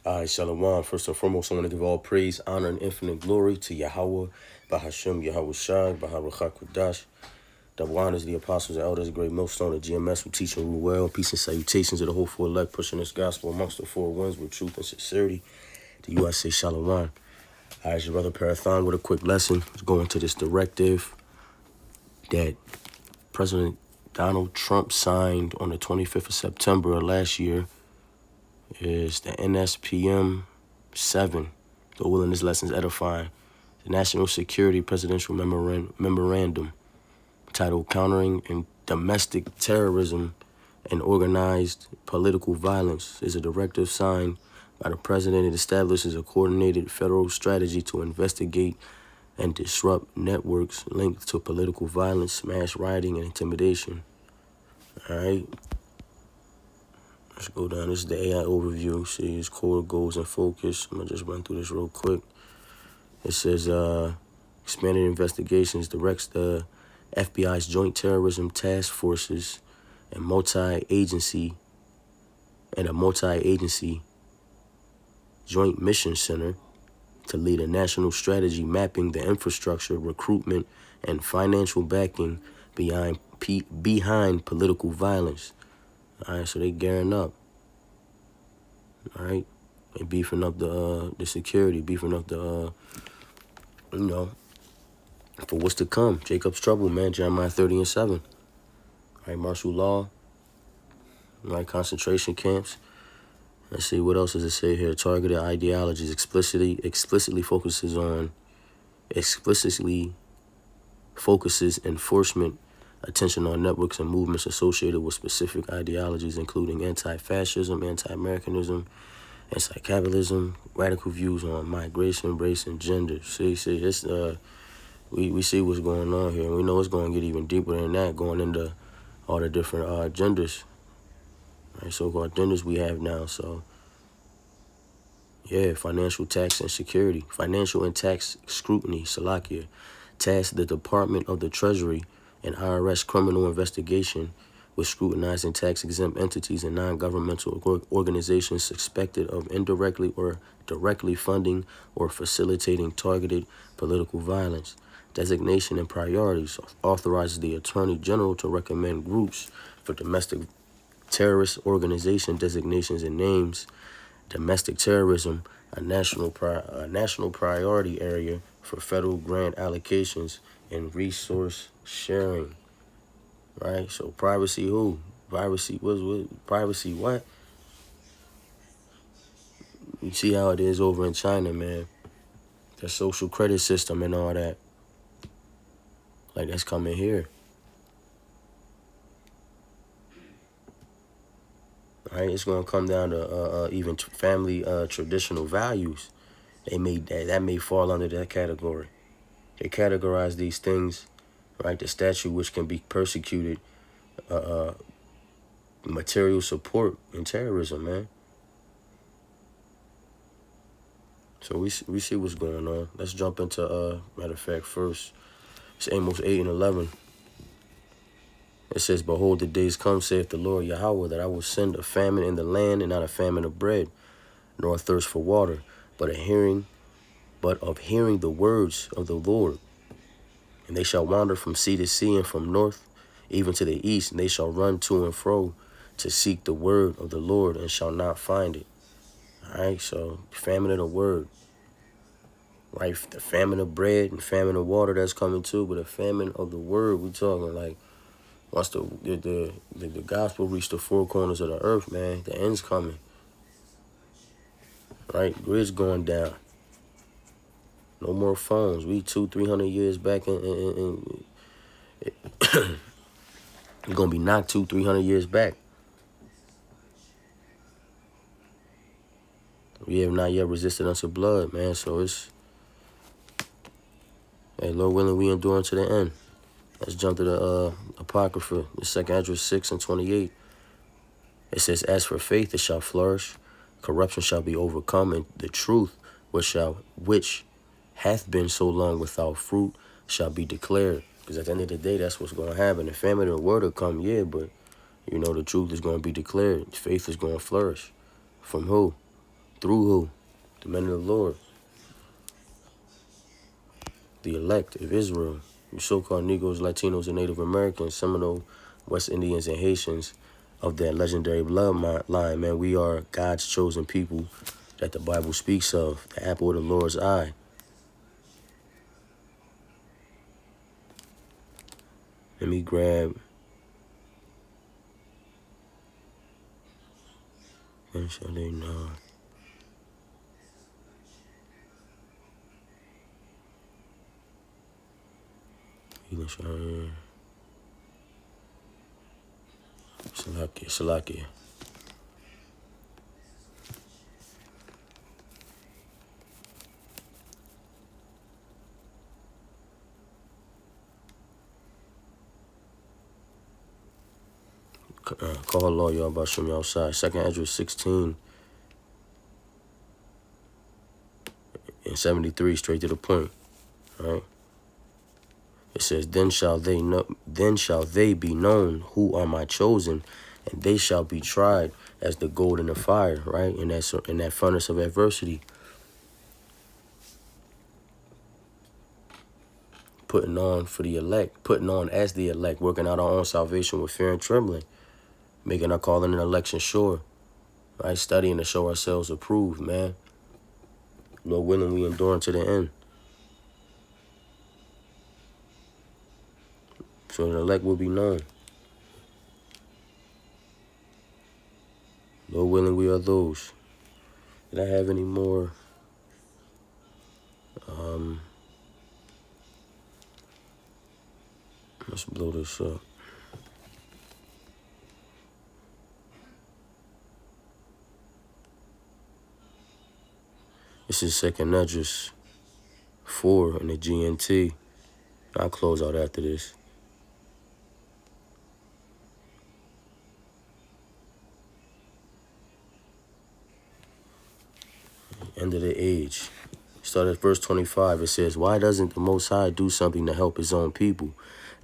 All right, Shalom. First and foremost, I want to give all praise, honor, and infinite glory to Yahweh, Bahashem, Yahweh Shai, Baharuchak Kodash. Double honors the apostles and elders, great millstone of GMS who teach and rule well. Peace and salutations to the whole four elect, pushing this gospel amongst the four winds with truth and sincerity. To you, I say Shalom. All right, it's your brother Parathon with a quick lesson. Let's go into this directive that President Donald Trump signed on the 25th of September of last year. Is the NSPM 7. The will in this lesson is edifying. The National Security Presidential Memorandum titled Countering and Domestic Terrorism and Organized Political Violence is a directive signed by the President. It establishes a coordinated federal strategy to investigate and disrupt networks linked to political violence, mass rioting, and intimidation. All right. Let's go down. This is the AI overview. See its core goals and focus. I'm going to just run through this real quick. It says, expanded investigations directs the FBI's Joint Terrorism Task Forces and a multi-agency Joint Mission Center to lead a national strategy mapping the infrastructure, recruitment, and financial backing behind political violence. All right, so they gearing up. All right, they beefing up the security, beefing up the for what's to come. Jacob's trouble, man. Jeremiah 30:7. All right, martial law. All right, concentration camps. Let's see what else does it say here. Targeted ideologies explicitly focuses enforcement attention on networks and movements associated with specific ideologies, including anti-fascism, anti-Americanism, anti-capitalism, radical views on migration, race, and gender. See, this we see what's going on here, and we know it's going to get even deeper than that, going into all the different genders, right? So-called genders we have now. So, yeah, financial tax and security, financial and tax scrutiny, Salakia, tasked the Department of the Treasury and IRS criminal investigation with scrutinizing tax-exempt entities and non-governmental organizations suspected of indirectly or directly funding or facilitating targeted political violence. Designation and priorities authorizes the Attorney General to recommend groups for domestic terrorist organization designations and names. Domestic terrorism, a national priority area for federal grant allocations and resource sharing. Right? So privacy who? Privacy privacy what? You see how it is over in China, man. The social credit system and all that. Like that's coming here. Right? It's gonna come down to even family traditional values. They made that may fall under that category. They categorize these things, right? The statute which can be persecuted, material support in terrorism, man. So we see what's going on. Let's jump into matter of fact first. It's Amos 8:11. It says, "Behold, the days come, saith the Lord Yahweh, that I will send a famine in the land, and not a famine of bread, nor a thirst for water, but of hearing the words of the Lord. And they shall wander from sea to sea, and from north even to the east, and they shall run to and fro to seek the word of the Lord, and shall not find it." All right, so famine of the word. Right, the famine of bread and famine of water that's coming too, but a famine of the word, we talking like once the gospel reach the four corners of the earth, man, the end's coming. Right, grid's going down. No more phones. We 200-300 years back and we're gonna be knocked 200-300 years back. We have not yet resisted unto blood, man. So it's, hey, Lord willing, we endure to the end. Let's jump to the Apocrypha, the 2nd Ezra 6:28. It says, "As for faith, it shall flourish. Corruption shall be overcome, and the truth, which hath been so long without fruit, shall be declared." Because at the end of the day, that's what's going to happen. The famine of the word will come, yeah, but, the truth is going to be declared. Faith is going to flourish. From who? Through who? The men of the Lord. The elect of Israel. You so-called Negroes, Latinos, and Native Americans, Seminole, West Indians, and Haitians of that legendary bloodline, man. We are God's chosen people that the Bible speaks of. The apple of the Lord's eye. Let me grab. When shall they know? Salakia. Call law, y'all, about Shem outside. 2nd Ezra 16 and 73, straight to the point. Right? It says, Then shall they be known who are my chosen, and they shall be tried as the gold in the fire, right? In that furnace of adversity. Putting on for the elect, putting on as the elect, working out our own salvation with fear and trembling, making our calling and election sure, right? Studying to show ourselves approved, man. Lord willing, we endure to the end. So the elect will be known. Lord willing, we are those. Did I have any more? Let's blow this up. This is 2nd Ezra 4 in the GNT. I'll close out after this. End of the age. Start at verse 25. It says, Why doesn't the Most High do something to help his own people?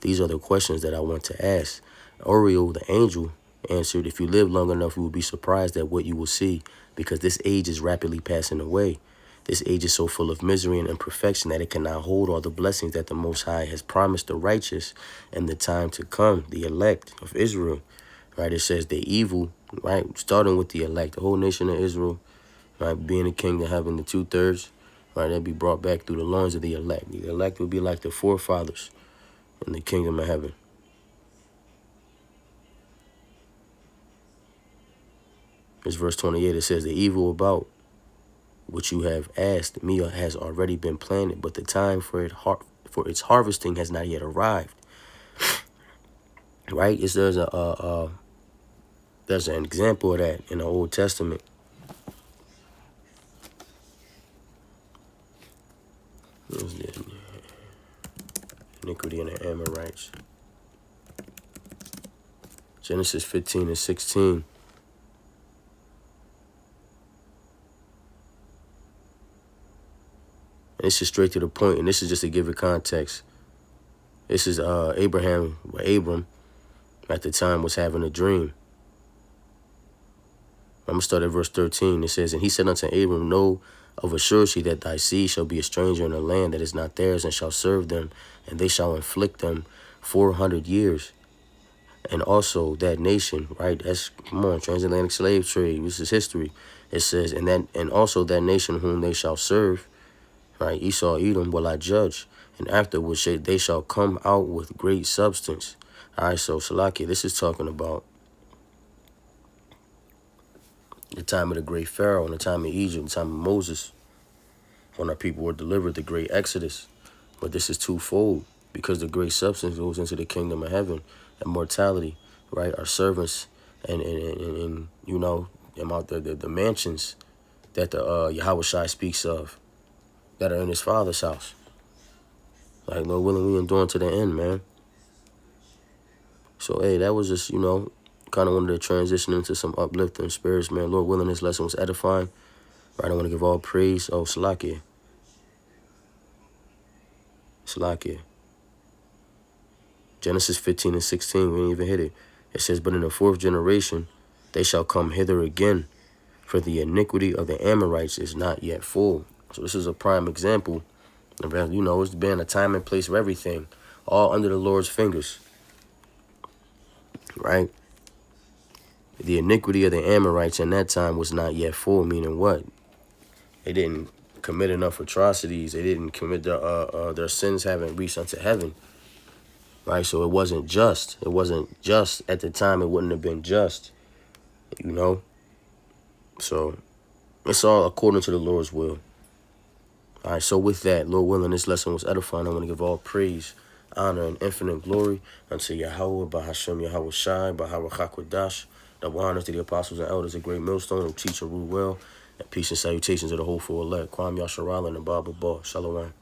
These are the questions that I want to ask. Oriel, the angel, answered, If you live long enough, you will be surprised at what you will see, because this age is rapidly passing away. This age is so full of misery and imperfection that it cannot hold all the blessings that the Most High has promised the righteous in the time to come, the elect of Israel. Right? It says the evil, right? Starting with the elect, the whole nation of Israel, right? Being a kingdom, having the 2/3, right? That'd be brought back through the loins of the elect. The elect would be like the forefathers in the kingdom of heaven. It's verse 28. It says, The evil about which you have asked me has already been planted, but the time for its harvesting has not yet arrived. Right? There's an example of that in the Old Testament. Iniquity in the Amorites. Genesis 15 and 16. And this is straight to the point, and this is just to give it context. This is Abram at the time was having a dream. I'm going to start at verse 13. It says, And he said unto Abram, Know of a surety that thy seed shall be a stranger in a land that is not theirs, and shall serve them, and they shall inflict them 400 years. And also that nation, right? That's, come on, transatlantic slave trade. This is history. It says, and also that nation whom they shall serve, right? Esau, Edom, will I judge, and afterwards they shall come out with great substance. All right, so Salakia, this is talking about the time of the great Pharaoh, and the time of Egypt, the time of Moses, when our people were delivered, the great Exodus. But this is twofold, because the great substance goes into the kingdom of heaven, immortality, right? Our servants, and you know, the mansions that the Yahweh Shai speaks of, that are in his father's house. Like, Lord willing, we enduring to the end, man. So, hey, that was just, you know, kind of wanted to transition into some uplifting spirits, man. Lord willing, this lesson was edifying. Right, I want to give all praise. Oh, Salakia. Genesis 15 and 16, we didn't even hit it. It says, But in the 4th generation, they shall come hither again for the iniquity of the Amorites is not yet full. So this is a prime example of, it's been a time and place for everything, all under the Lord's fingers, right? The iniquity of the Amorites in that time was not yet full, meaning what? They didn't commit enough atrocities. They didn't commit their sins haven't reached unto heaven, right? So it wasn't just. It wasn't just at the time. It wouldn't have been just, So it's all according to the Lord's will. All right, so with that, Lord willing, this lesson was edifying. I want to give all praise, honor, and infinite glory unto Yahweh, Bahashem, Yahweh Shai, Baharuch HaKodash. Double honors to the apostles and elders, a great millstone who teach and rule well. And peace and salutations to the whole full elect. Kwam Yasharal and the Bible Ball. Shalom.